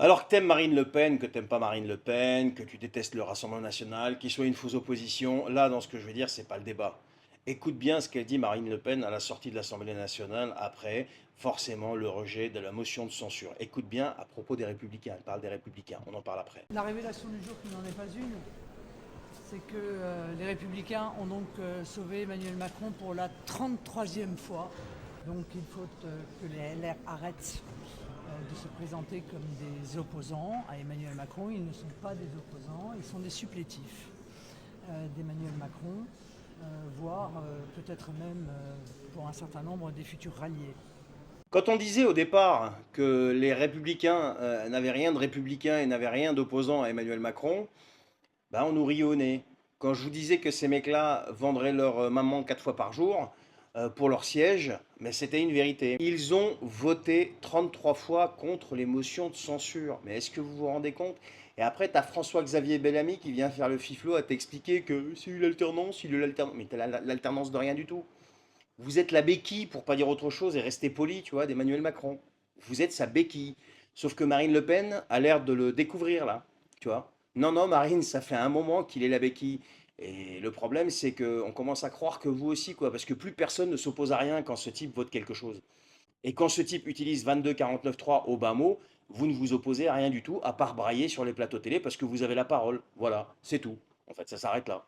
Alors que t'aimes Marine Le Pen, que t'aimes pas Marine Le Pen, que tu détestes le Rassemblement National, qu'il soit une fausse opposition, là, dans ce que je veux dire, c'est pas le débat. Écoute bien ce qu'elle dit Marine Le Pen à la sortie de l'Assemblée nationale après, forcément, le rejet de la motion de censure. Écoute bien à propos des Républicains, elle parle des Républicains, on en parle après. La révélation du jour, qui n'en est pas une, c'est que les Républicains ont donc sauvé Emmanuel Macron pour la 33e fois. Donc il faut que les LR arrêtent de se présenter comme des opposants à Emmanuel Macron. Ils ne sont pas des opposants, ils sont des supplétifs d'Emmanuel Macron, voire peut-être même pour un certain nombre des futurs ralliés. Quand on disait au départ que les Républicains n'avaient rien de républicain et n'avaient rien d'opposant à Emmanuel Macron, bah, on nous riait au nez. Quand je vous disais que ces mecs-là vendraient leur maman 4 fois par jour pour leur siège, mais c'était une vérité. Ils ont voté 33 fois contre les motions de censure. Mais est-ce que vous vous rendez compte? Et après, tu as François-Xavier Bellamy qui vient faire le fiflot à t'expliquer que c'est eu l'alternance, il y a eu l'alternance. Mais t'as l'alternance de rien du tout. Vous êtes la béquille, pour pas dire autre chose et rester poli, tu vois, d'Emmanuel Macron. Vous êtes sa béquille. Sauf que Marine Le Pen a l'air de le découvrir là, tu vois. Non, non, Marine, ça fait un moment qu'il est la béquille. Et le problème, c'est qu'on commence à croire que vous aussi, quoi, parce que plus personne ne s'oppose à rien quand ce type vote quelque chose. Et quand ce type utilise 22-49-3 au bas mot, vous ne vous opposez à rien du tout, à part brailler sur les plateaux télé parce que vous avez la parole. Voilà, c'est tout. En fait, ça s'arrête là.